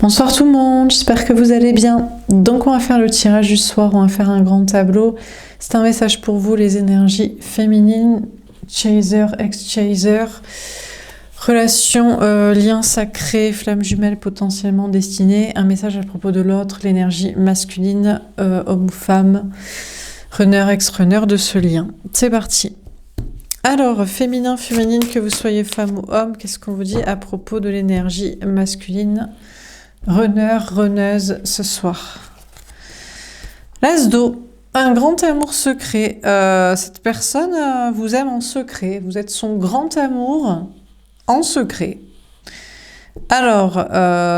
Bonsoir tout le monde, j'espère que vous allez bien. Donc on va faire le tirage du soir, on va faire un grand tableau. C'est un message pour vous, les énergies féminines, chaser, ex-chaser, relation, lien sacré, flamme jumelle potentiellement destinée. Un message à propos de l'autre, l'énergie masculine, homme ou femme, runner, ex-runner de ce lien. C'est parti. Alors, féminin, féminine, que vous soyez femme ou homme, qu'est-ce qu'on vous dit à propos de l'énergie masculine? Runner, runneuse ce soir. L'as d'eau, un grand amour secret. Cette personne vous aime en secret. Vous êtes son grand amour en secret. Alors,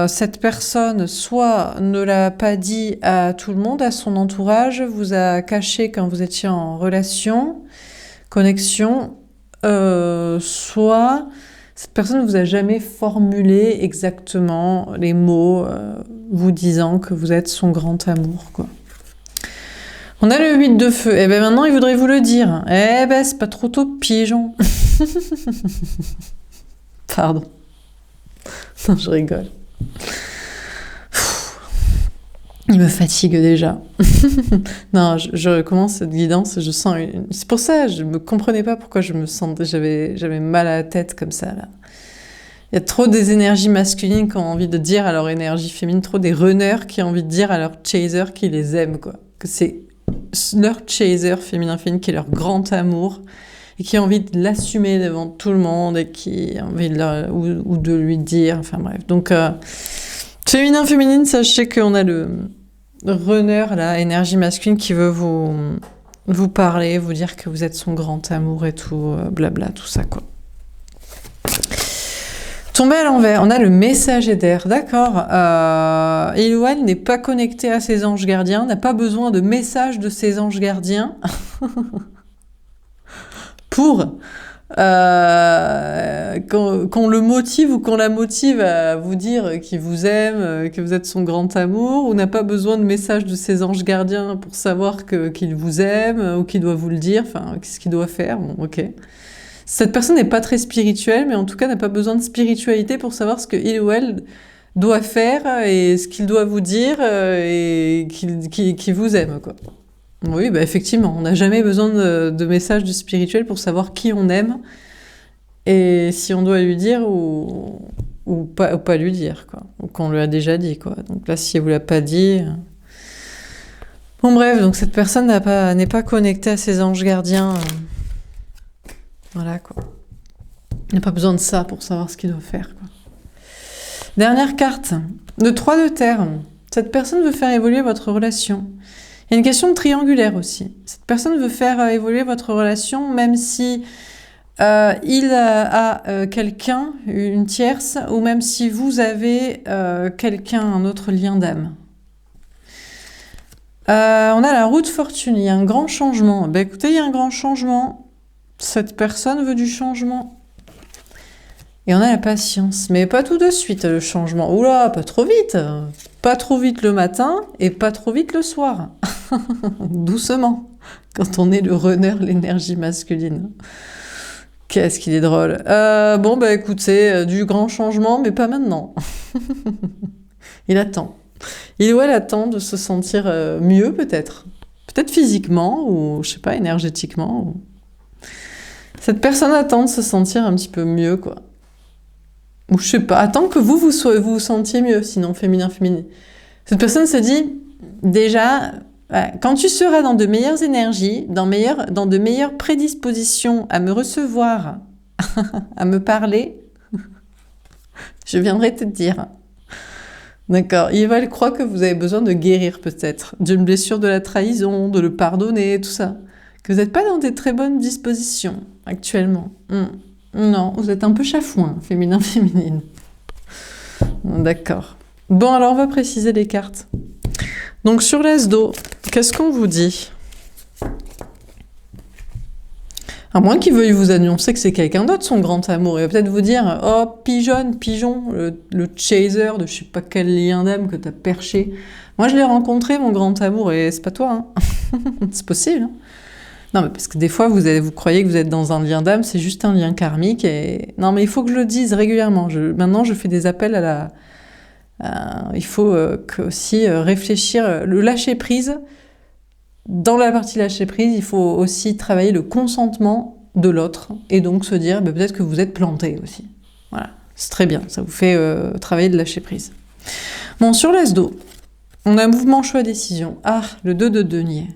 cette personne soit ne l'a pas dit à tout le monde, à son entourage, vous a caché quand vous étiez en relation, connexion, soit cette personne ne vous a jamais formulé exactement les mots vous disant que vous êtes son grand amour, quoi. On a le 8 de feu. Et bien maintenant, il voudrait vous le dire. Eh ben, c'est pas trop tôt, pigeon. Pardon. Non, je rigole. Il me fatigue déjà. Non, je commence cette guidance, je sens c'est pour ça, je me comprenais pas pourquoi je me sentais, j'avais mal à la tête comme ça, là. Il y a trop des énergies masculines qui ont envie de dire à leur énergie féminine, trop des runners qui ont envie de dire à leur chaser qu'ils les aiment, quoi. Que c'est leur chaser féminin qui est leur grand amour et qui a envie de l'assumer devant tout le monde et qui a envie de ou de lui dire, enfin bref. Donc, féminin, féminine, sachez qu'on a le runner, la énergie masculine qui veut vous parler, vous dire que vous êtes son grand amour et tout, blabla, tout ça, quoi. Tombé à l'envers, on a le messager d'air, d'accord. Ilouane n'est pas connecté à ses anges gardiens, n'a pas besoin de message de ses anges gardiens pour qu'on le motive ou qu'on la motive à vous dire qu'il vous aime, que vous êtes son grand amour, ou n'a pas besoin de message de ses anges gardiens pour savoir qu'il vous aime, ou qu'il doit vous le dire, enfin, qu'est-ce qu'il doit faire, bon, ok. Cette personne n'est pas très spirituelle, mais en tout cas n'a pas besoin de spiritualité pour savoir ce qu'il ou elle doit faire et ce qu'il doit vous dire et qu'il vous aime, quoi. Oui, bah effectivement, on n'a jamais besoin de message du spirituel pour savoir qui on aime et si on doit lui dire ou pas lui dire, quoi. Ou qu'on lui a déjà dit, quoi. Donc là, si elle vous l'a pas dit... Bon bref, donc cette personne n'est pas connectée à ses anges gardiens. Voilà, quoi. Il n'a pas besoin de ça pour savoir ce qu'il doit faire, quoi. Dernière carte, le 3 de terre. Cette personne veut faire évoluer votre relation. Il y a une question triangulaire aussi. Cette personne veut faire évoluer votre relation, même si il a quelqu'un, une tierce, ou même si vous avez quelqu'un, un autre lien d'âme. On a la roue de fortune, il y a un grand changement. Ben écoutez, il y a un grand changement. Cette personne veut du changement. Et on a la patience. Mais pas tout de suite, le changement. Oula, pas trop vite. Pas trop vite le matin et pas trop vite le soir. Doucement. Quand on est le runner, l'énergie masculine. Qu'est-ce qu'il est drôle. Bon, bah écoutez, du grand changement, mais pas maintenant. Il attend. Il ou elle attend de se sentir mieux, peut-être. Peut-être physiquiquement, ou je sais pas, énergétiquement. Ou... Cette personne attend de se sentir un petit peu mieux, quoi. Ou je sais pas, attend que vous vous sentiez mieux, sinon féminin. Cette personne se dit, déjà, quand tu seras dans de meilleures énergies, dans de meilleures prédispositions à me recevoir, à me parler, je viendrai te dire. D'accord, il croit que vous avez besoin de guérir peut-être, d'une blessure de la trahison, de le pardonner, tout ça. Que vous n'êtes pas dans des très bonnes dispositions actuellement. Non, vous êtes un peu chafouin, féminin. D'accord. Bon, alors on va préciser les cartes. Donc sur l'as d'eau, qu'est-ce qu'on vous dit? À moins qu'il veuille vous annoncer que c'est quelqu'un d'autre, son grand amour. Il va peut-être vous dire « Oh, pigeon, le chaser de je sais pas quel lien d'âme que t'as perché. Moi, je l'ai rencontré, mon grand amour, et c'est pas toi, hein. » C'est possible, hein. Non, mais parce que des fois, vous croyez que vous êtes dans un lien d'âme, c'est juste un lien karmique. Et... Non, mais il faut que je le dise régulièrement. Maintenant, je fais des appels Il faut aussi réfléchir, le lâcher prise. Dans la partie lâcher prise, il faut aussi travailler le consentement de l'autre et donc se dire peut-être que vous êtes planté aussi. Voilà, c'est très bien, ça vous fait travailler de lâcher prise. Bon, sur l'as d'eau, on a un mouvement choix-décision. Ah, le 2 de denier.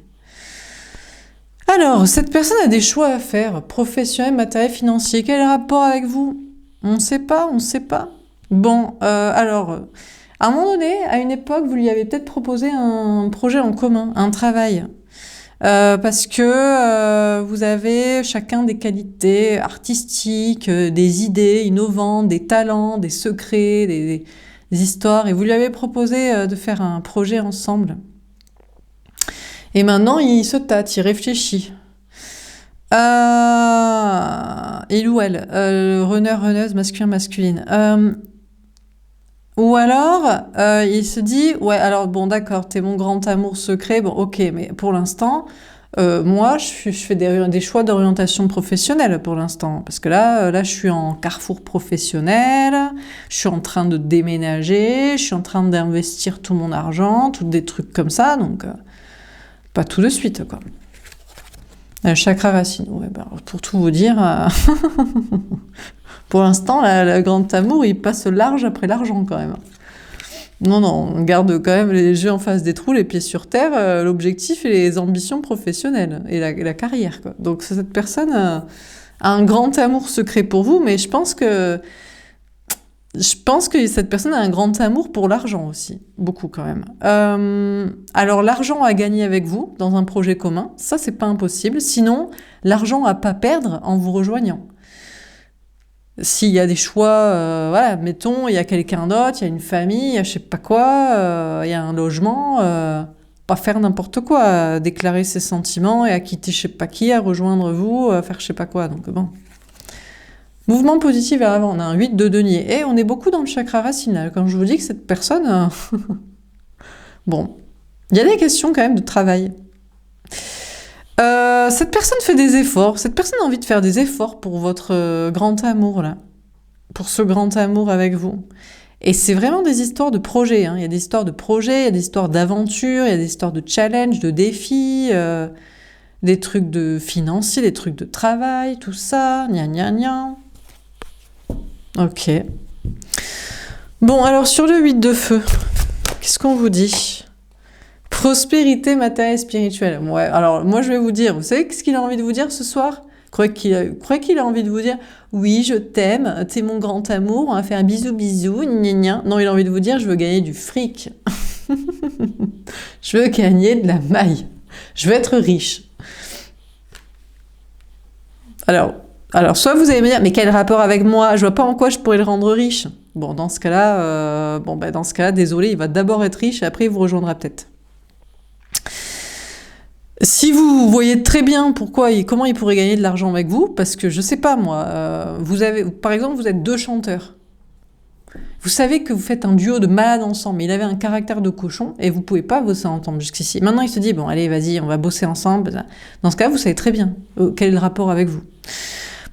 Alors, cette personne a des choix à faire, professionnel, matériel, financier. Quel rapport avec vous? On ne sait pas, on ne sait pas. Bon, alors, à un moment donné, à une époque, vous lui avez peut-être proposé un projet en commun, un travail. Parce que vous avez chacun des qualités artistiques, des idées innovantes, des talents, des secrets, des histoires, et vous lui avez proposé de faire un projet ensemble. Et maintenant, il se tâte, il réfléchit. Il ou elle, runner, runneuse, masculin, masculine. Ou alors, il se dit, ouais, alors bon, d'accord, t'es mon grand amour secret, bon, ok, mais pour l'instant, moi, je fais des choix d'orientation professionnelle pour l'instant, parce que là, je suis en carrefour professionnel, je suis en train de déménager, je suis en train d'investir tout mon argent, tout des trucs comme ça, donc pas tout de suite, quoi. Chakra racine, ouais, bah, pour tout vous dire, pour l'instant, le grand amour, il passe large après l'argent quand même. Non, non, on garde quand même les yeux en face des trous, les pieds sur terre, l'objectif et les ambitions professionnelles et la carrière, quoi. Donc cette personne a un grand amour secret pour vous, mais je pense que cette personne a un grand amour pour l'argent aussi, beaucoup quand même. Alors l'argent à gagner avec vous dans un projet commun, ça c'est pas impossible. Sinon, l'argent à pas perdre en vous rejoignant. S'il y a des choix, voilà, mettons, il y a quelqu'un d'autre, il y a une famille, il y a je sais pas quoi, il y a un logement, pas faire n'importe quoi, déclarer ses sentiments et à quitter je sais pas qui, à rejoindre vous, faire je sais pas quoi, donc bon. Mouvement positif vers l'avant, on a un 8 de denier, et on est beaucoup dans le chakra racine, quand je vous dis que cette personne... Bon, il y a des questions quand même de travail. Cette personne fait des efforts, cette personne a envie de faire des efforts pour votre grand amour, là. Pour ce grand amour avec vous. Et c'est vraiment des histoires de projets, hein. Il y a des histoires de projets, il y a des histoires d'aventure, il y a des histoires de challenge, de défis, des trucs de financiers, des trucs de travail, tout ça, gna gna gna. Ok. Bon, alors sur le 8 de feu, qu'est-ce qu'on vous dit ? Prospérité matérielle et spirituelle. Ouais, alors moi je vais vous dire, vous savez ce qu'il a envie de vous dire ce soir ? Croyez qu'il a envie de vous dire « Oui, je t'aime, t'es mon grand amour, on va faire un bisou bisou, gna gna ». Non, il a envie de vous dire « Je veux gagner du fric. Je veux gagner de la maille. Je veux être riche. » Alors, soit vous allez me dire « Mais quel rapport avec moi ? Je vois pas en quoi je pourrais le rendre riche. » Bon, dans ce cas-là, désolé, il va d'abord être riche et après il vous rejoindra peut-être. Si vous voyez très bien comment il pourrait gagner de l'argent avec vous, parce que je sais pas moi, par exemple, vous êtes deux chanteurs. Vous savez que vous faites un duo de malades ensemble, mais il avait un caractère de cochon et vous pouvez pas bosser ensemble jusqu'ici. Maintenant, il se dit, bon, allez, vas-y, on va bosser ensemble. Dans ce cas, vous savez très bien quel est le rapport avec vous.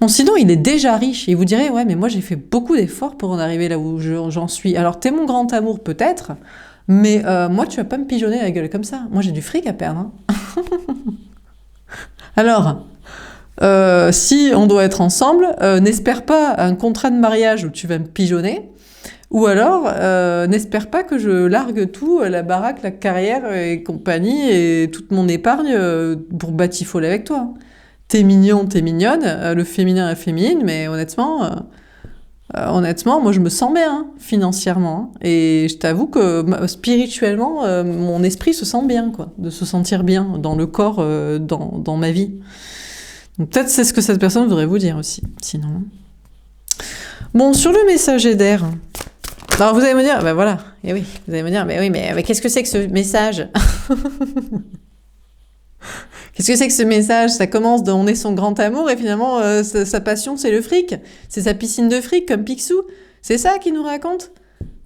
Bon, sinon, il est déjà riche et il vous dirait, ouais, mais moi, j'ai fait beaucoup d'efforts pour en arriver là où j'en suis. Alors, t'es mon grand amour, peut-être, mais moi, tu vas pas me pigeonner la gueule comme ça. Moi, j'ai du fric à perdre. Hein. Alors, si on doit être ensemble, n'espère pas un contrat de mariage où tu vas me pigeonner, ou alors n'espère pas que je largue tout, la baraque, la carrière et compagnie, et toute mon épargne pour batifoler avec toi. T'es mignon, t'es mignonne, le féminin est féminine, mais honnêtement, moi je me sens bien financièrement, hein, et je t'avoue que spirituellement, mon esprit se sent bien, quoi, de se sentir bien dans le corps, dans ma vie. Donc peut-être c'est ce que cette personne voudrait vous dire aussi, sinon. Bon, sur le messager d'air, alors vous allez me dire, ben voilà, et oui, vous allez me dire, mais oui, mais qu'est-ce que c'est que ce message? Qu'est-ce que c'est que ce message? Ça commence de on est son grand amour et finalement sa passion c'est le fric, c'est sa piscine de fric comme Picsou. C'est ça qu'il nous raconte?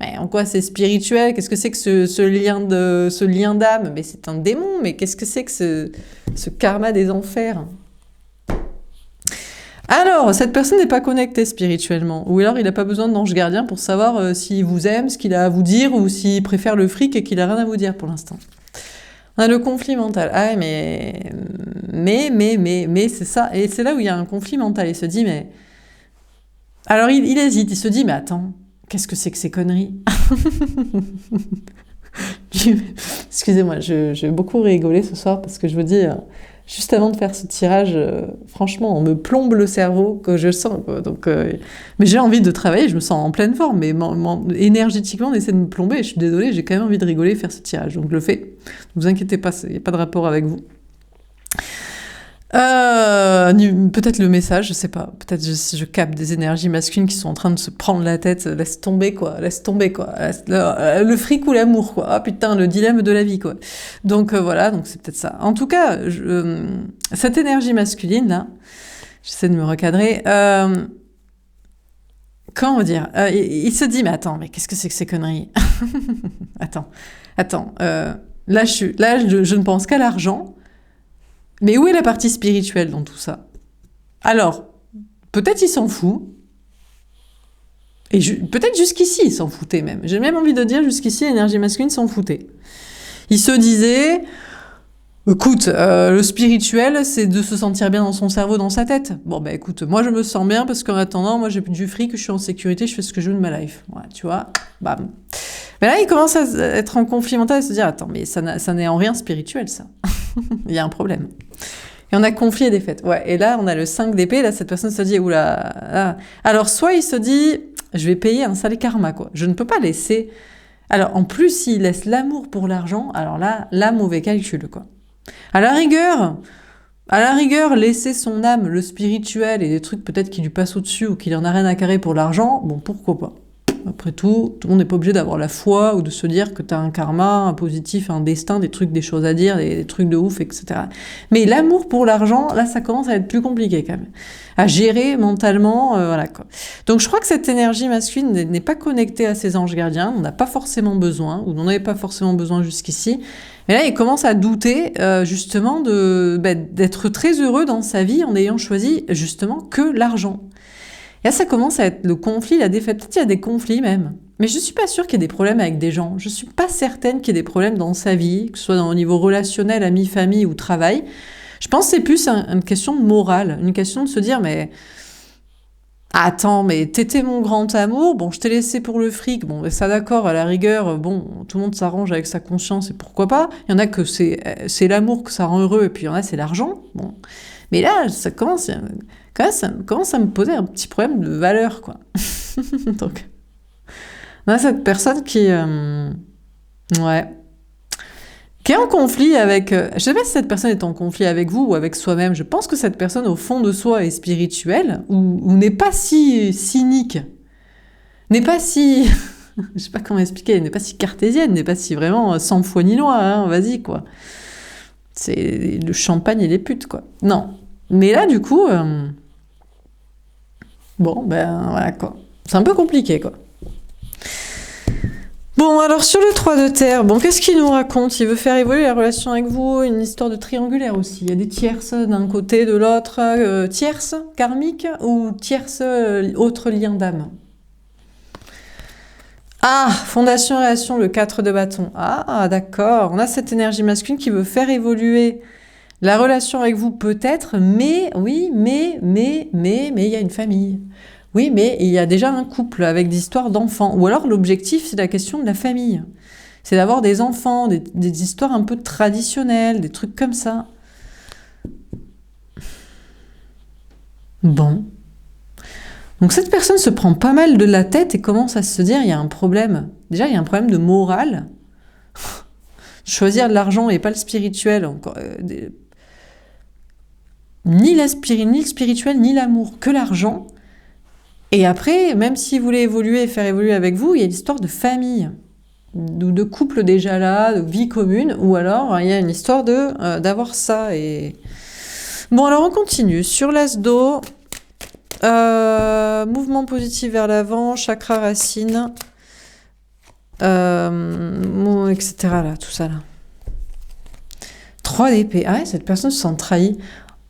Mais en quoi c'est spirituel? Qu'est-ce que c'est que ce lien d'âme? Mais c'est un démon, mais qu'est-ce que c'est que ce karma des enfers? Alors, cette personne n'est pas connectée spirituellement, ou alors il n'a pas besoin d'ange gardien pour savoir s'il vous aime, ce qu'il a à vous dire, ou s'il préfère le fric et qu'il a rien à vous dire pour l'instant. On a le conflit mental. Ah, mais, c'est ça. Et c'est là où il y a un conflit mental. Il se dit, mais... Alors, il hésite. Il se dit, mais attends, qu'est-ce que c'est que ces conneries? Excusez-moi, je vais beaucoup rigoler ce soir parce que je vous dis, juste avant de faire ce tirage, franchement, on me plombe le cerveau, que je sens, quoi. Donc, mais j'ai envie de travailler, je me sens en pleine forme, mais énergétiquement, on essaie de me plomber. Et je suis désolée, j'ai quand même envie de rigoler et faire ce tirage. Donc, je le fais. Ne vous inquiétez pas, il n'y a pas de rapport avec vous. Peut-être le message, je sais pas. Peut-être je capte des énergies masculines qui sont en train de se prendre la tête. Laisse tomber, quoi. Le fric ou l'amour, quoi. Ah putain, le dilemme de la vie, quoi. Donc voilà, donc c'est peut-être ça. En tout cas, cette énergie masculine, là, j'essaie de me recadrer. Comment dire, il se dit, mais attends, mais qu'est-ce que c'est que ces conneries? Attends. Là, je ne pense qu'à l'argent. Mais où est la partie spirituelle dans tout ça? Alors, peut-être il s'en fout. Et peut-être jusqu'ici, il s'en foutait même. J'ai même envie de dire, jusqu'ici, l'énergie masculine s'en foutait. Il se disait, écoute, le spirituel, c'est de se sentir bien dans son cerveau, dans sa tête. Bon, bah écoute, moi je me sens bien parce qu'en attendant, moi j'ai du fric, je suis en sécurité, je fais ce que je veux de ma life. Ouais, tu vois, bam. Mais là, il commence à être en conflit mental et se dire, attends, mais ça n'est en rien spirituel, ça. Il y a un problème. Et on a conflit et défaite. Ouais, et là, on a le 5 d'épée. Là, cette personne se dit, oula. Là. Alors, soit il se dit, je vais payer un sale karma, quoi. Je ne peux pas laisser. Alors, en plus, s'il laisse l'amour pour l'argent, alors là, mauvais calcul, quoi. À la rigueur, laisser son âme, le spirituel et des trucs peut-être qui lui passent au-dessus ou qu'il en a rien à carrer pour l'argent, bon, pourquoi pas. Après tout le monde n'est pas obligé d'avoir la foi ou de se dire que tu as un karma, un positif, un destin, des trucs, des choses à dire, des trucs de ouf, etc. Mais l'amour pour l'argent, là, ça commence à être plus compliqué quand même. À gérer mentalement, voilà quoi. Donc je crois que cette énergie masculine n'est pas connectée à ses anges gardiens, on n'a pas forcément besoin, ou on n'en avait pas forcément besoin jusqu'ici. Mais là, il commence à douter justement d'être très heureux dans sa vie en ayant choisi justement que l'argent. Et là, ça commence à être le conflit, la défaite. Peut-être qu'il y a des conflits même. Mais je ne suis pas sûre qu'il y ait des problèmes avec des gens. Je ne suis pas certaine qu'il y ait des problèmes dans sa vie, que ce soit au niveau relationnel, amis, famille ou travail. Je pense que c'est plus une question de morale, une question de se dire, mais attends, mais t'étais mon grand amour, bon, je t'ai laissé pour le fric, bon, ça d'accord, à la rigueur, bon, tout le monde s'arrange avec sa conscience, et pourquoi pas. Il y en a que c'est l'amour que ça rend heureux, et puis il y en a, c'est l'argent. Bon. Mais là, ça commence à me poser un petit problème de valeur, quoi. Donc, on a cette personne qui est en conflit avec... je sais pas si cette personne est en conflit avec vous ou avec soi-même. Je pense que cette personne, au fond de soi, est spirituelle ou n'est pas si cynique, n'est pas si... je sais pas comment expliquer, n'est pas si cartésienne, n'est pas si vraiment sans foi ni loi, hein, vas-y, quoi. C'est le champagne et les putes, quoi. Non. Mais là, du coup... bon, ben voilà, quoi. C'est un peu compliqué, quoi. Bon, alors sur le 3 de terre, bon, qu'est-ce qu'il nous raconte? Il veut faire évoluer la relation avec vous, une histoire de triangulaire aussi. Il y a des tierces d'un côté, de l'autre, tierces karmiques ou tierces autres liens d'âme. Ah, fondation relation, le 4 de bâton. Ah, d'accord. On a cette énergie masculine qui veut faire évoluer la relation avec vous peut-être, mais oui, mais il y a une famille. Oui, mais il y a déjà un couple avec des histoires d'enfants. Ou alors l'objectif, c'est la question de la famille. C'est d'avoir des enfants, des histoires un peu traditionnelles, des trucs comme ça. Bon. Donc cette personne se prend pas mal de la tête et commence à se dire, il y a un problème. Déjà, il y a un problème de morale. Choisir de l'argent et pas le spirituel. Encore, ni le spirituel, ni l'amour, que l'argent. Et après, même s'il voulait évoluer et faire évoluer avec vous, il y a l'histoire de famille, de couple déjà là, de vie commune, ou alors il y a une histoire d'avoir ça. Et... bon, alors on continue. Sur l'as d'eau, mouvement positif vers l'avant, chakra racine, etc. Là, tout ça là. 3 d'épée. Ah ouais, cette personne se sent trahie.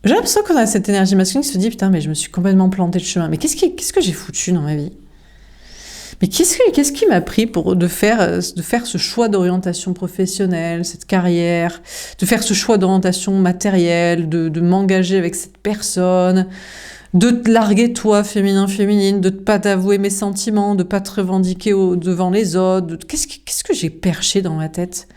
J'ai l'impression qu'on a cette énergie masculine qui se dit, putain, mais je me suis complètement planté de chemin. Mais qu'est-ce que j'ai foutu dans ma vie? Mais qu'est-ce qui m'a pris de faire ce choix d'orientation professionnelle, cette carrière, de faire ce choix d'orientation matérielle, de m'engager avec cette personne, de te larguer toi, féminin-féminine, de ne pas t'avouer mes sentiments, de ne pas te revendiquer devant les autres. Qu'est-ce que j'ai perché dans ma tête?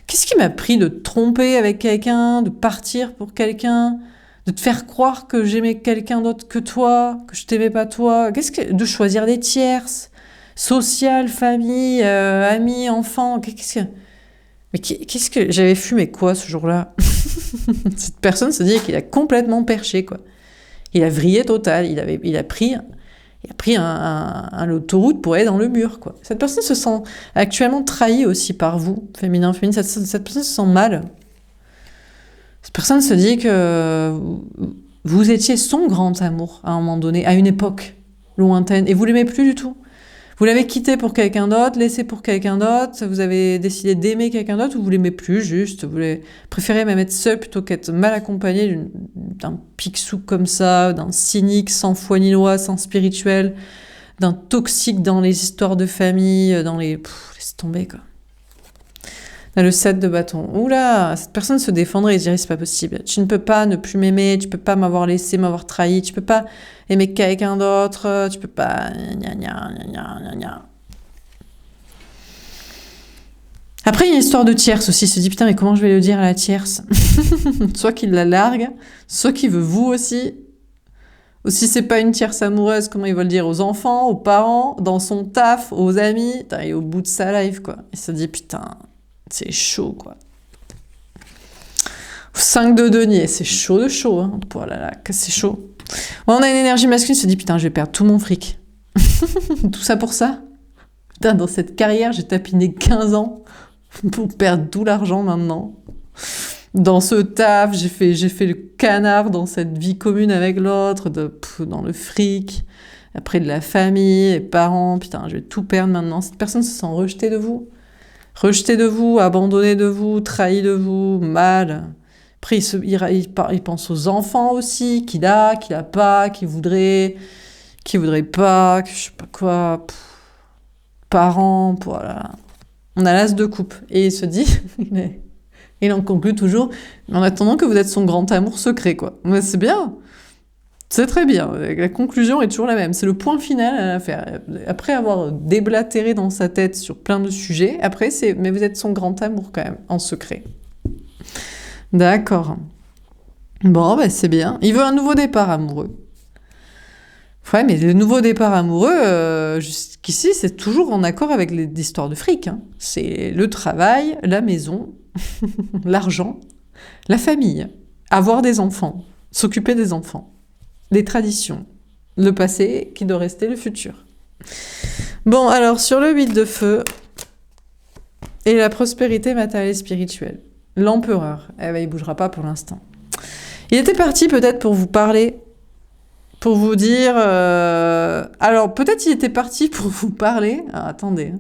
Qu'est-ce qui m'a pris de te tromper avec quelqu'un, de partir pour quelqu'un, de te faire croire que j'aimais quelqu'un d'autre que toi, que je t'aimais pas toi? De choisir des tierces, social, famille, amis, enfants, mais qu'est-ce que j'avais fumé quoi ce jour-là? Cette personne se dit qu'il a complètement perché, quoi. Il a vrillé total, il a pris l'autoroute pour aller dans le mur, quoi. Cette personne se sent actuellement trahie aussi par vous, féminin, féminine. Cette personne se sent mal. Cette personne se dit que vous étiez son grand amour à un moment donné, à une époque lointaine, et vous l'aimez plus du tout. Vous l'avez quitté pour quelqu'un d'autre, laissé pour quelqu'un d'autre, vous avez décidé d'aimer quelqu'un d'autre, ou vous l'aimez plus juste, vous préférez même être seul plutôt qu'être mal accompagné d'un picsou comme ça, d'un cynique sans foi ni loi, sans spirituel, d'un toxique dans les histoires de famille, laisse tomber, quoi. Là, le 7 de bâton. Oula, cette personne se défendrait et dirait, c'est pas possible. Tu ne peux pas ne plus m'aimer, tu peux pas m'avoir laissé, m'avoir trahi, tu peux pas aimer quelqu'un d'autre, tu peux pas... Gna, gna, gna, gna, gna. Après, il y a une histoire de tierce aussi. Il se dit, putain, mais comment je vais le dire à la tierce? Soit qu'il la largue, soit qu'il veut vous aussi. Ou si c'est pas une tierce amoureuse, comment il va le dire aux enfants, aux parents, dans son taf, aux amis? Putain, il est au bout de sa life, quoi. Il se dit, putain... C'est chaud, quoi. 5 de denier, c'est chaud de chaud, hein. Oh là là, que c'est chaud. On a une énergie masculine, se dit, putain, je vais perdre tout mon fric. Tout ça pour ça? Putain, dans cette carrière, j'ai tapiné 15 ans pour perdre tout l'argent maintenant. Dans ce taf, j'ai fait le canard dans cette vie commune avec l'autre, dans le fric, après de la famille, les parents. Putain, je vais tout perdre maintenant. Cette personne se sent rejetée de vous. Rejeté de vous, abandonné de vous, trahi de vous, mal. Après, il pense aux enfants aussi, qu'il a pas, qu'il voudrait pas, que je sais pas quoi. Parents, voilà. On a l'as de coupe. Et il se dit, il en conclut toujours, en attendant que vous êtes son grand amour secret, quoi. Mais c'est bien. C'est très bien. La conclusion est toujours la même. C'est le point final à la faire. Après avoir déblatéré dans sa tête sur plein de sujets, après c'est mais vous êtes son grand amour quand même, en secret. D'accord. Bon, ben c'est bien. Il veut un nouveau départ amoureux. Ouais, mais le nouveau départ amoureux, jusqu'ici, c'est toujours en accord avec les histoires de fric, hein. C'est le travail, la maison, l'argent, la famille, avoir des enfants, s'occuper des enfants. Les traditions, le passé qui doit rester le futur. Bon, alors sur le 8 de feu et la prospérité matérielle et spirituelle, l'empereur, il bougera pas pour l'instant. Il était parti peut-être pour vous parler, pour vous dire... Alors peut-être il était parti pour vous parler... Ah, attendez.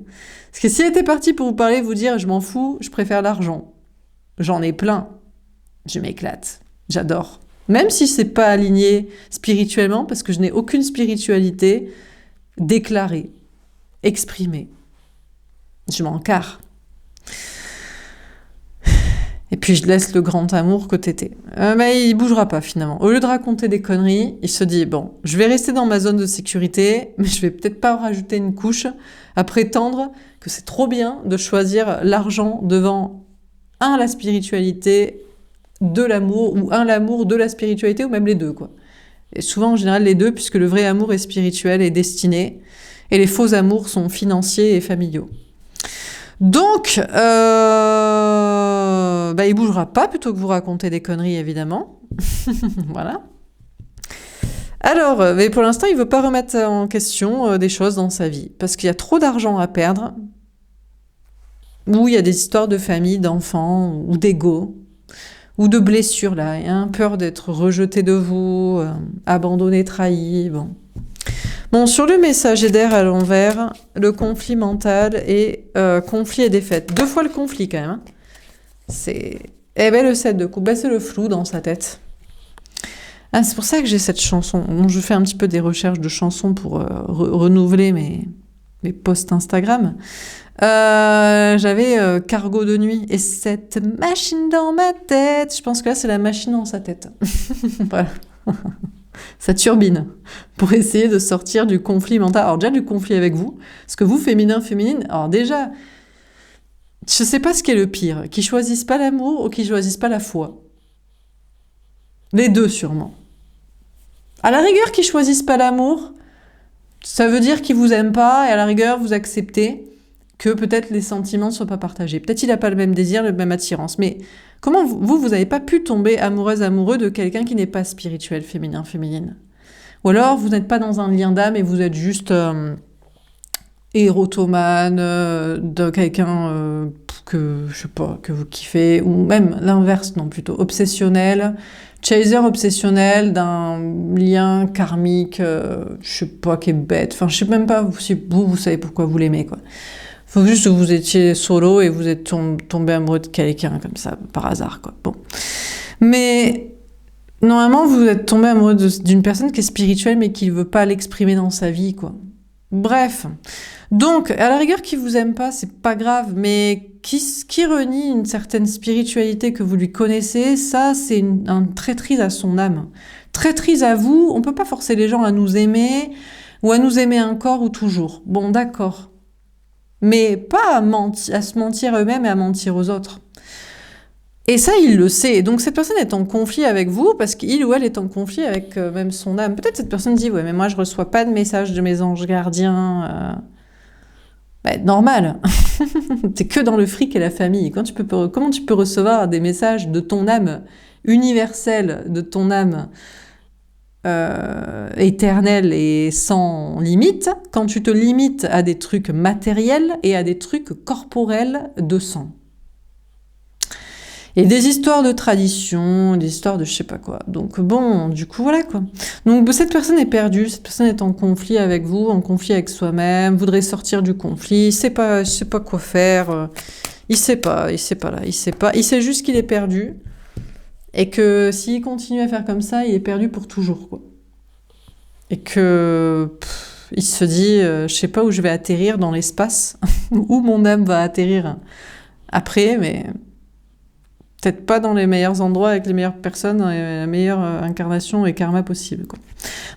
Parce que s'il était parti pour vous parler, vous dire, je m'en fous, je préfère l'argent. J'en ai plein. Je m'éclate. J'adore. Même si c'est pas aligné spirituellement, parce que je n'ai aucune spiritualité déclarée, exprimée. Je m'en carre. Et puis je laisse le grand amour que t'étais. Mais il bougera pas finalement. Au lieu de raconter des conneries, il se dit, bon, je vais rester dans ma zone de sécurité, mais je vais peut-être pas rajouter une couche à prétendre que c'est trop bien de choisir l'argent devant, la spiritualité, de l'amour, ou l'amour de la spiritualité, ou même les deux, quoi. Et souvent, en général, les deux, puisque le vrai amour est spirituel et destiné, et les faux amours sont financiers et familiaux. Donc, il bougera pas, plutôt que vous raconter des conneries, évidemment. Voilà. Alors, mais pour l'instant, il veut pas remettre en question des choses dans sa vie, parce qu'il y a trop d'argent à perdre, ou il y a des histoires de famille, d'enfants, ou d'ego, ou de blessures, là, et peur d'être rejeté de vous, abandonné, trahi, bon. Bon, sur le message d'air à l'envers, le conflit mental et conflit et défaite. 2 fois le conflit, quand même. Hein. C'est... le 7 de coupe, c'est le flou dans sa tête. Ah, c'est pour ça que j'ai cette chanson. Bon, je fais un petit peu des recherches de chansons pour renouveler mes posts Instagram. J'avais Cargo de nuit et cette machine dans ma tête. Je pense que là, c'est la machine dans sa tête. Voilà. Ça turbine pour essayer de sortir du conflit mental. Alors déjà, du conflit avec vous. Parce que vous, féminin, féminine, alors déjà, je sais pas ce qui est le pire. Qu'ils choisissent pas l'amour ou qu'ils choisissent pas la foi. Les deux, sûrement. À la rigueur, qu'ils choisissent pas l'amour, ça veut dire qu'ils vous aiment pas et à la rigueur, vous acceptez que peut-être les sentiments ne soient pas partagés. Peut-être il n'a pas le même désir, la même attirance. Mais comment vous n'avez pas pu tomber amoureuse, amoureux de quelqu'un qui n'est pas spirituel, féminin, féminine? Ou alors, vous n'êtes pas dans un lien d'âme et vous êtes juste érotomane, de quelqu'un que, je sais pas, que vous kiffez, ou même l'inverse, non, plutôt obsessionnel, chaser obsessionnel d'un lien karmique, je sais pas, qui est bête. Enfin, je sais même pas si vous savez pourquoi vous l'aimez, quoi. Faut juste que vous étiez solo et vous êtes tombé amoureux de quelqu'un comme ça, par hasard, quoi. Bon. Mais normalement, vous êtes tombé amoureux d'une personne qui est spirituelle mais qui ne veut pas l'exprimer dans sa vie, quoi. Bref. Donc, à la rigueur, qui vous aime pas, c'est pas grave, mais qui renie une certaine spiritualité que vous lui connaissez, ça, c'est un traîtrise à son âme. Traîtrise à vous, on peut pas forcer les gens à nous aimer, ou à nous aimer encore ou toujours. Bon, d'accord. Mais pas à se mentir eux-mêmes et à mentir aux autres. Et ça, il le sait. Donc cette personne est en conflit avec vous parce qu'il ou elle est en conflit avec même son âme. Peut-être cette personne dit « Ouais, mais moi, je reçois pas de messages de mes anges gardiens. Normal. T'es que dans le fric et la famille. Comment tu peux recevoir des messages de ton âme universelle, de ton âme éternelle et sans limite, quand tu te limites à des trucs matériels et à des trucs corporels de sang. Et des histoires de tradition, des histoires de je sais pas quoi. Donc bon, du coup, voilà quoi. Donc cette personne est perdue, cette personne est en conflit avec vous, en conflit avec soi-même, voudrait sortir du conflit, il sait pas quoi faire, il sait pas là, il sait juste qu'il est perdu. Et que s'il continue à faire comme ça, il est perdu pour toujours, quoi. Et que il se dit, je sais pas où je vais atterrir dans l'espace, où mon âme va atterrir après, mais peut-être pas dans les meilleurs endroits avec les meilleures personnes et la meilleure incarnation et karma possible, quoi.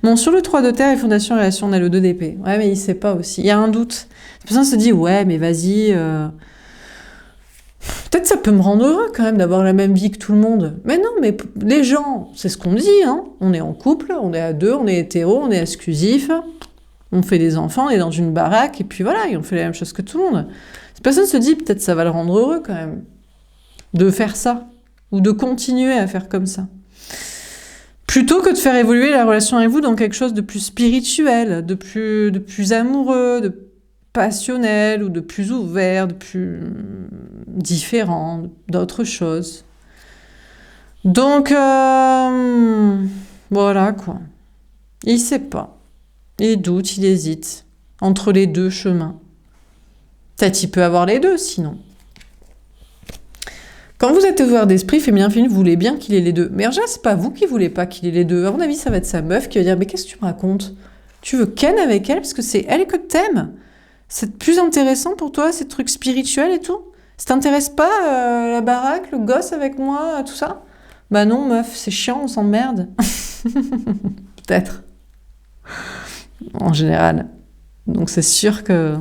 Bon, sur le 3 de terre et fondation et relation, on a le 2 d'épée. Ouais, mais il sait pas aussi. Il y a un doute. La personne se dit, ouais, mais vas-y... Peut-être ça peut me rendre heureux quand même d'avoir la même vie que tout le monde. Mais non, mais les gens, c'est ce qu'on dit, hein. On est en couple, on est à deux, on est hétéro, on est exclusif, on fait des enfants, on est dans une baraque, et puis voilà, et on fait la même chose que tout le monde. Cette personne se dit, peut-être ça va le rendre heureux quand même, de faire ça, ou de continuer à faire comme ça. Plutôt que de faire évoluer la relation avec vous dans quelque chose de plus spirituel, de plus amoureux, de passionnel, ou de plus ouvert, de plus différent, d'autres choses. Donc, voilà quoi. Il sait pas. Il doute, il hésite entre les deux chemins. Peut-être il peut avoir les deux, sinon. Quand vous êtes ouvert d'esprit, féminin, féminin, vous voulez bien qu'il ait les deux. Mais en général, c'est pas vous qui voulez pas qu'il ait les deux. À mon avis, ça va être sa meuf qui va dire « Mais qu'est-ce que tu me racontes? Tu veux ken avec elle parce que c'est elle que t'aimes? C'est plus intéressant pour toi, ces trucs spirituels et tout? Ça t'intéresse pas la baraque, le gosse avec moi, tout ça? Bah non, meuf, c'est chiant, on s'emmerde. » Peut-être. En général. Donc c'est sûr que...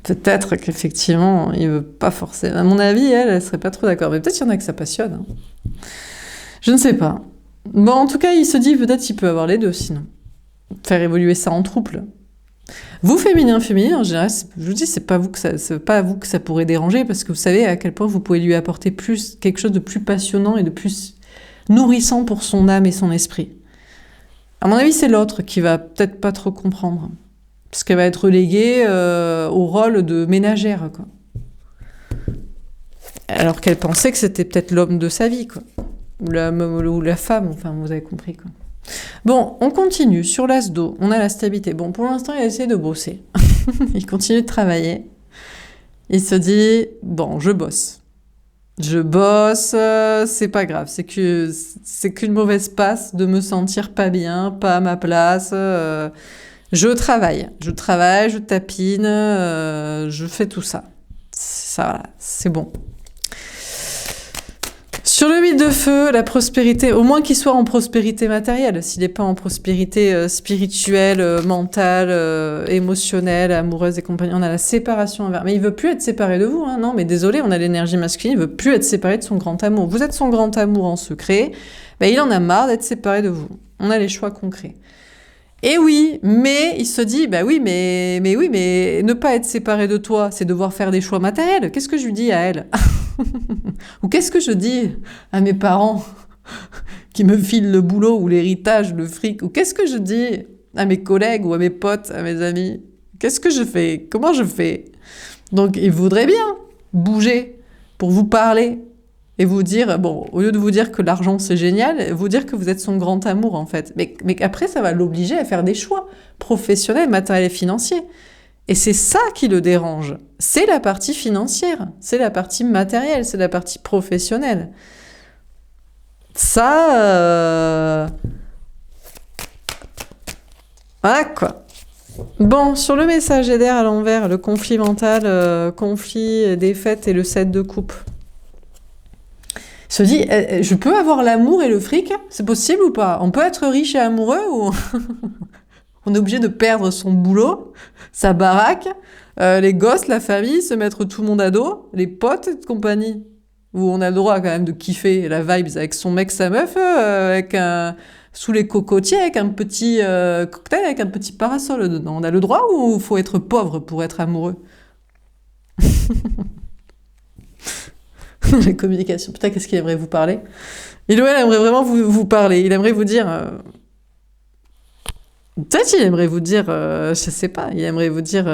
Peut-être qu'effectivement, il veut pas forcer. À mon avis, elle serait pas trop d'accord. Mais peut-être qu'il y en a que ça passionne. Hein. Je ne sais pas. Bon, en tout cas, il se dit peut-être qu'il peut avoir les deux, sinon. Faire évoluer ça en trouble. Vous, féminin, féminine, en général, je vous dis, c'est pas à vous que ça pourrait déranger, parce que vous savez à quel point vous pouvez lui apporter quelque chose de plus passionnant et de plus nourrissant pour son âme et son esprit. À mon avis, c'est l'autre qui va peut-être pas trop comprendre. Parce qu'elle va être reléguée au rôle de ménagère, quoi. Alors qu'elle pensait que c'était peut-être l'homme de sa vie, quoi. Ou la femme, enfin, vous avez compris, quoi. Bon, on continue. Sur l'as d'eau, on a la stabilité. Bon, pour l'instant, il a essayé de bosser. Il continue de travailler. Il se dit, bon, je bosse. Je bosse, c'est pas grave. C'est qu'une mauvaise passe de me sentir pas bien, pas à ma place. Je travaille, je tapine, je fais tout ça. Ça, voilà, c'est bon. Sur le 8 de feu, la prospérité, au moins qu'il soit en prospérité matérielle, s'il n'est pas en prospérité spirituelle, mentale, émotionnelle, amoureuse et compagnie, on a la séparation envers. Mais il veut plus être séparé de vous, hein, non, mais désolé, on a l'énergie masculine, il veut plus être séparé de son grand amour. Vous êtes son grand amour en secret, ben, il en a marre d'être séparé de vous. On a les choix concrets. Et oui, mais il se dit, bah oui, mais ne pas être séparé de toi, c'est devoir faire des choix matériels. Qu'est-ce que je lui dis à elle? Ou qu'est-ce que je dis à mes parents qui me filent le boulot ou l'héritage, le fric? Ou qu'est-ce que je dis à mes collègues ou à mes potes, à mes amis? Qu'est-ce que je fais? Comment je fais? Donc, il voudrait bien bouger pour vous parler et vous dire, bon, au lieu de vous dire que l'argent c'est génial, vous dire que vous êtes son grand amour en fait. Mais après, ça va l'obliger à faire des choix professionnels, matériels et financiers. Et c'est ça qui le dérange. C'est la partie financière, c'est la partie matérielle, c'est la partie professionnelle. Ça, voilà quoi. Bon, sur le message d'air à l'envers, le conflit mental, conflit, défaite et le 7 de coupe. Il se dit, je peux avoir l'amour et le fric? C'est possible ou pas? On peut être riche et amoureux ou on est obligé de perdre son boulot, sa baraque, les gosses, la famille, se mettre tout le monde à dos, les potes et compagnie? Où on a le droit quand même de kiffer la vibes avec son mec, sa meuf, avec sous les cocotiers, avec un petit cocktail, avec un petit parasol dedans. On a le droit ou faut être pauvre pour être amoureux? La communication. Putain, qu'est-ce qu'il aimerait vous parler? Il aimerait vraiment vous parler. Il aimerait vous dire... Peut-être il aimerait vous dire... je sais pas. Il aimerait vous dire...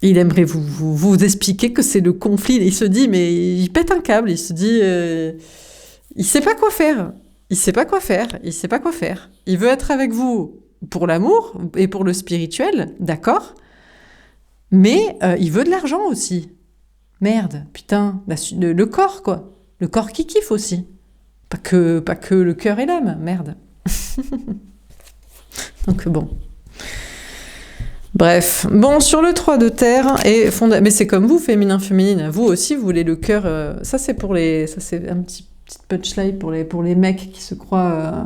il aimerait vous expliquer que c'est le conflit. Il se dit, mais il pète un câble. Il se dit... il sait pas quoi faire. Il sait pas quoi faire. Il sait pas quoi faire. Il veut être avec vous pour l'amour et pour le spirituel, d'accord? Mais il veut de l'argent aussi. Merde, putain, le corps, quoi. Le corps qui kiffe aussi. Pas que le cœur et l'âme, merde. Donc bon. Bref. Bon, sur le 3 de terre, mais c'est comme vous, féminin, féminine. Vous aussi, vous voulez le cœur... ça, c'est pour les... Ça, c'est un petit punchline pour les mecs qui se croient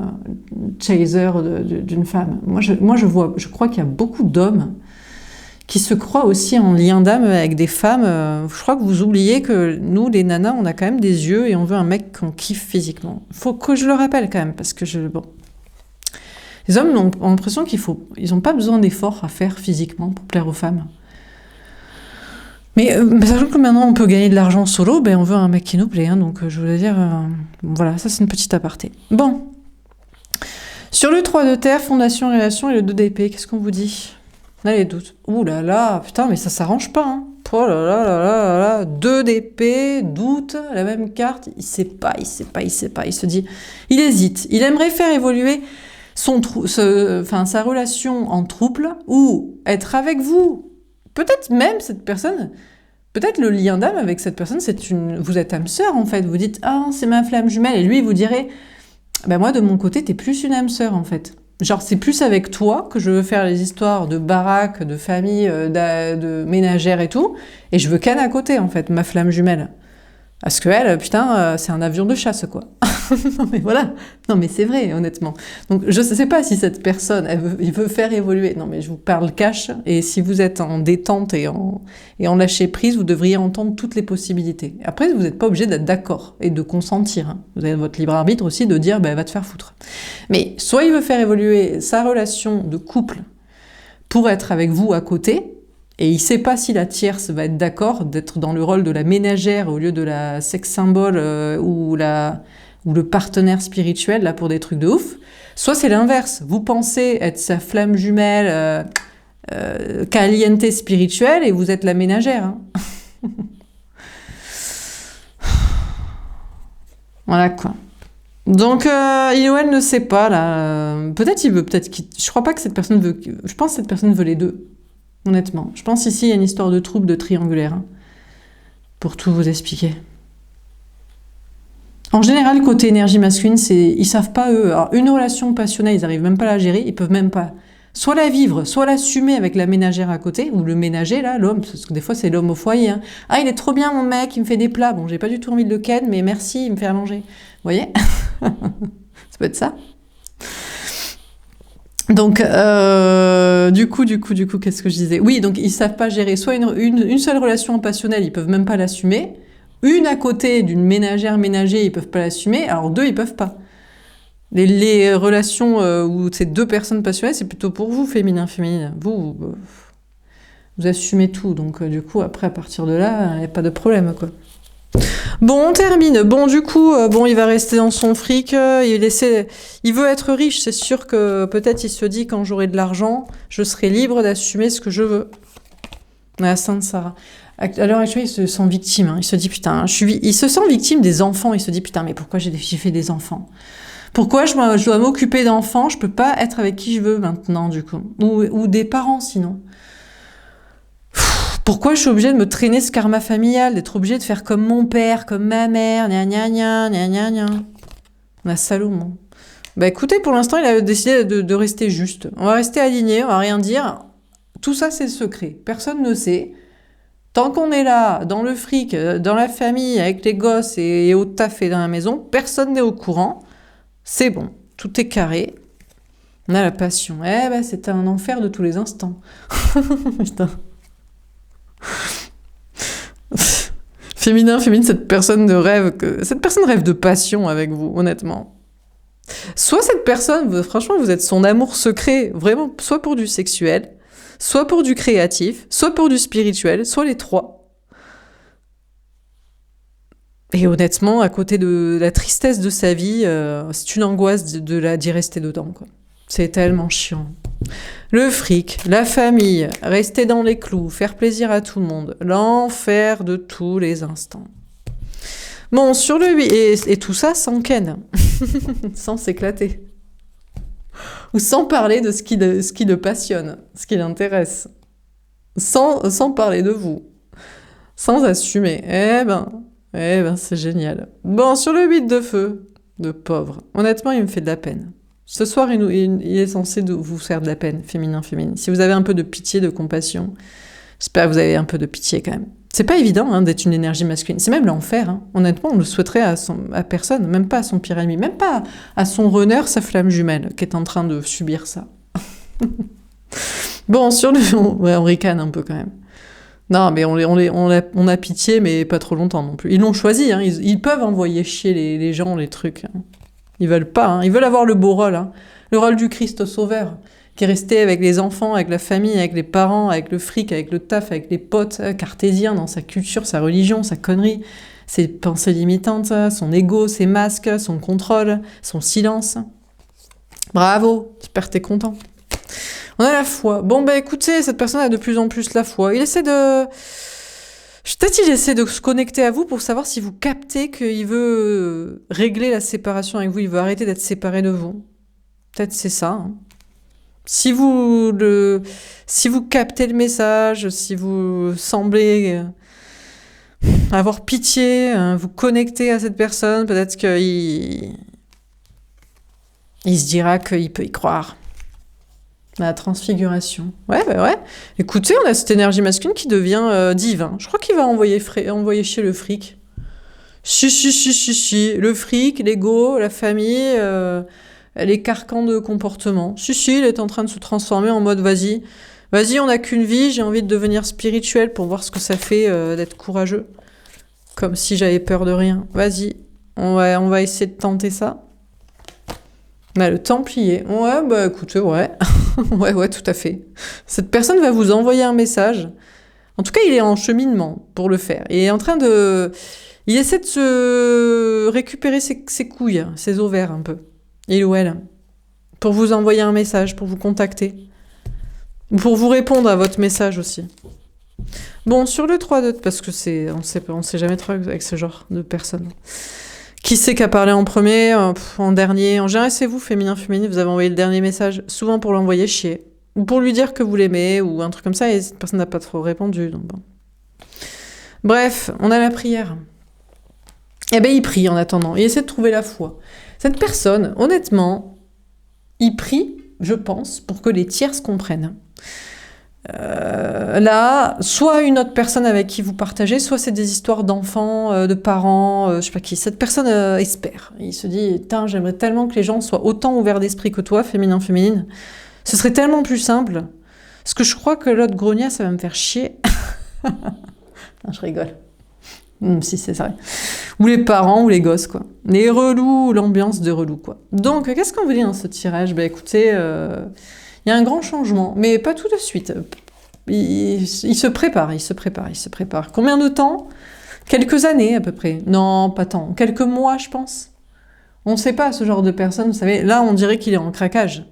chaser d'une femme. Moi, je crois qu'il y a beaucoup d'hommes qui se croient aussi en lien d'âme avec des femmes. Je crois que vous oubliez que nous, les nanas, on a quand même des yeux et on veut un mec qu'on kiffe physiquement. Faut que je le rappelle quand même, parce que bon. Les hommes ont l'impression ils n'ont pas besoin d'efforts à faire physiquement pour plaire aux femmes. Mais sachant que maintenant on peut gagner de l'argent solo, on veut un mec qui nous plaît. Hein, donc je voulais dire, voilà, ça c'est une petite aparté. Bon. Sur le 3 de terre, fondation, relation et le 2 d'épée, qu'est-ce qu'on vous dit? Là, les doutes. Ouh là là, putain, mais ça s'arrange pas. Hein. Oh là là là là là. 2 d'épée, doute, la même carte. Il sait pas. Il se dit, il hésite. Il aimerait faire évoluer sa relation en trouble ou être avec vous. Peut-être même cette personne, peut-être le lien d'âme avec cette personne, vous êtes âme sœur en fait. Vous dites, ah, c'est ma flamme jumelle. Et lui, il vous dirait, moi de mon côté, t'es plus une âme sœur en fait. Genre, c'est plus avec toi que je veux faire les histoires de baraque, de famille, de ménagère et tout. Et je veux qu'elle à côté, en fait, ma flamme jumelle. Parce que elle, putain, c'est un avion de chasse, quoi. Non, mais voilà. Non, mais c'est vrai, honnêtement. Donc, je ne sais pas si cette personne, il veut faire évoluer. Non, mais je vous parle cash. Et si vous êtes en détente et en lâcher prise, vous devriez entendre toutes les possibilités. Après, vous n'êtes pas obligé d'être d'accord et de consentir. Hein. Vous avez votre libre arbitre aussi de dire, va te faire foutre. Mais soit il veut faire évoluer sa relation de couple pour être avec vous à côté, et il sait pas si la tierce va être d'accord d'être dans le rôle de la ménagère au lieu de la sex symbole ou le partenaire spirituel là pour des trucs de ouf. Soit c'est l'inverse. Vous pensez être sa flamme jumelle caliente spirituelle et vous êtes la ménagère. Hein. Voilà quoi. Donc il ou elle ne sait pas là. Peut-être il veut, je crois pas que cette personne veut. Je pense que cette personne veut les deux. Honnêtement. Je pense ici il y a une histoire de trouble de triangulaire. Hein, pour tout vous expliquer. En général, côté énergie masculine, ils savent pas eux. Alors, une relation passionnelle, ils arrivent même pas à la gérer, ils peuvent même pas soit la vivre, soit l'assumer avec la ménagère à côté, ou le ménager, là, l'homme, parce que des fois c'est l'homme au foyer. Hein. Ah, il est trop bien mon mec, il me fait des plats. Bon, j'ai pas du tout envie de le ken, mais merci, il me fait à manger. Vous voyez? Ça peut être ça. Donc, du coup, qu'est-ce que je disais? Oui, donc ils savent pas gérer soit une seule relation passionnelle, ils peuvent même pas l'assumer. Une à côté d'une ménagère ménager, ils peuvent pas l'assumer. Alors deux, ils peuvent pas. Les relations où c'est deux personnes passionnées, c'est plutôt pour vous, féminin. Vous assumez tout. Donc du coup, après, à partir de là, il n'y a pas de problème, quoi. Bon, on termine. Bon, du coup, il va rester dans son fric. Il veut être riche. C'est sûr que peut-être il se dit quand j'aurai de l'argent, je serai libre d'assumer ce que je veux. La Sainte Sarah. À l'heure actuelle, il se sent victime. Hein. Il se dit putain, il se sent victime des enfants. Il se dit putain, mais pourquoi j'ai fait des enfants? Pourquoi je dois m'occuper d'enfants? Je peux pas être avec qui je veux maintenant, du coup. Ou des parents, sinon. Pourquoi je suis obligée de me traîner ce karma familial, d'être obligée de faire comme mon père, comme ma mère, gna gna gna gna gna gna. La Salomon. Bah écoutez, pour l'instant, il a décidé de rester juste. On va rester aligné, on va rien dire. Tout ça, c'est le secret. Personne ne sait. Tant qu'on est là, dans le fric, dans la famille, avec les gosses et au taf et dans la maison, personne n'est au courant. C'est bon, tout est carré. On a la passion. Eh ben, c'est un enfer de tous les instants. Putain. Féminin, cette personne rêve de passion avec vous, honnêtement. Soit cette personne, franchement, vous êtes son amour secret, vraiment, soit pour du sexuel, soit pour du créatif, soit pour du spirituel, soit les trois. Et honnêtement, à côté de la tristesse de sa vie, c'est une angoisse d'y rester dedans, quoi. C'est tellement chiant. Le fric, la famille, rester dans les clous, faire plaisir à tout le monde, l'enfer de tous les instants. Bon, sur le 8, et tout ça sans ken, sans s'éclater. Ou sans parler de ce qui le passionne, ce qui l'intéresse. Sans parler de vous. Sans assumer. Eh ben, c'est génial. Bon, sur le 8 de feu, de pauvre, honnêtement, il me fait de la peine. Ce soir, il est censé vous faire de la peine, féminin. Si vous avez un peu de pitié, de compassion, j'espère que vous avez un peu de pitié quand même. C'est pas évident hein, d'être une énergie masculine. C'est même l'enfer. Hein. Honnêtement, on le souhaiterait à personne, même pas à son pire ennemi, même pas à son runner, sa flamme jumelle, qui est en train de subir ça. Bon, on ricane un peu quand même. Non, mais on a pitié, mais pas trop longtemps non plus. Ils l'ont choisi, hein. Ils peuvent envoyer chier les gens, les trucs. Hein. Ils veulent pas, hein. Ils veulent avoir le beau rôle, hein. Le rôle du Christ sauveur, qui est resté avec les enfants, avec la famille, avec les parents, avec le fric, avec le taf, avec les potes, cartésien dans sa culture, sa religion, sa connerie, ses pensées limitantes, son ego, ses masques, son contrôle, son silence. Bravo, j'espère que t'es content. On a la foi. Bon, bah écoutez, cette personne a de plus en plus la foi. Peut-être qu'il essaie de se connecter à vous pour savoir si vous captez qu'il veut régler la séparation avec vous, il veut arrêter d'être séparé de vous. Peut-être c'est ça. Hein. Si vous captez le message, si vous semblez avoir pitié, vous connecter à cette personne, peut-être qu'il se dira qu'il peut y croire. La transfiguration. Ouais. Écoutez, on a cette énergie masculine qui devient divin. Je crois qu'il va envoyer chez le fric. Si. Le fric, l'ego, la famille, les carcans de comportement. Si, il est en train de se transformer en mode vas-y, on n'a qu'une vie, j'ai envie de devenir spirituel pour voir ce que ça fait d'être courageux. Comme si j'avais peur de rien. Vas-y, on va essayer de tenter ça. On a le Templier. Ouais, bah écoutez, ouais. ouais, tout à fait. Cette personne va vous envoyer un message. En tout cas, il est en cheminement pour le faire. Il est en train de... Il essaie de se récupérer ses couilles, ses ovaires un peu. Il ou elle. Pour vous envoyer un message, pour vous contacter. Pour vous répondre à votre message aussi. Bon, sur le 3 de... Parce que on sait jamais trop avec ce genre de personnes. Qui c'est qui a parlé en premier, en dernier? En général, c'est vous, féminin, vous avez envoyé le dernier message, souvent pour l'envoyer chier. Ou pour lui dire que vous l'aimez, ou un truc comme ça, et cette personne n'a pas trop répondu. Donc bon. Bref, on a la prière. Eh bien, il prie en attendant. Il essaie de trouver la foi. Cette personne, honnêtement, il prie, je pense, pour que les tiers se comprennent. Là, soit une autre personne avec qui vous partagez, soit c'est des histoires d'enfants, de parents, je sais pas qui. Cette personne espère. Il se dit, tiens, j'aimerais tellement que les gens soient autant ouverts d'esprit que toi, féminin, féminine. Ce serait tellement plus simple. Parce que je crois que l'autre grogna, ça va me faire chier. Non, je rigole. Si, c'est vrai. Ou les parents, ou les gosses, quoi. Les relous, l'ambiance de relous, quoi. Donc, qu'est-ce qu'on vous dit dans ce tirage? Ben écoutez, il y a un grand changement, mais pas tout de suite. Il se prépare, il se prépare, il se prépare. Combien de temps? Quelques années, à peu près. Non, pas tant. Quelques mois, je pense. On ne sait pas, ce genre de personne, vous savez. Là, on dirait qu'il est en craquage.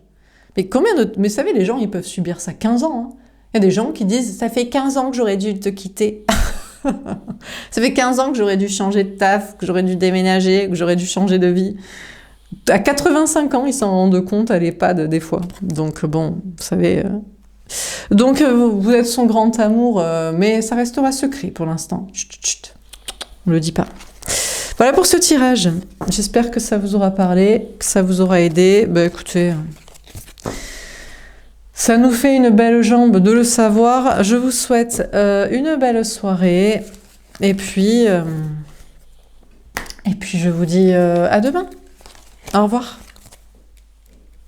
Mais Mais vous savez, les gens, ils peuvent subir ça 15 ans. Hein. Il y a des gens qui disent, ça fait 15 ans que j'aurais dû te quitter. Ça fait 15 ans que j'aurais dû changer de taf, que j'aurais dû déménager, que j'aurais dû changer de vie. À 85 ans, ils s'en rendent compte à l'EHPAD des fois. Donc bon, vous savez... Donc vous êtes son grand amour, mais ça restera secret pour l'instant. Chut, chut, chut. On ne le dit pas. Voilà pour ce tirage. J'espère que ça vous aura parlé, que ça vous aura aidé. Bah écoutez... Ça nous fait une belle jambe de le savoir. Je vous souhaite une belle soirée. Et puis je vous dis à demain. Au revoir.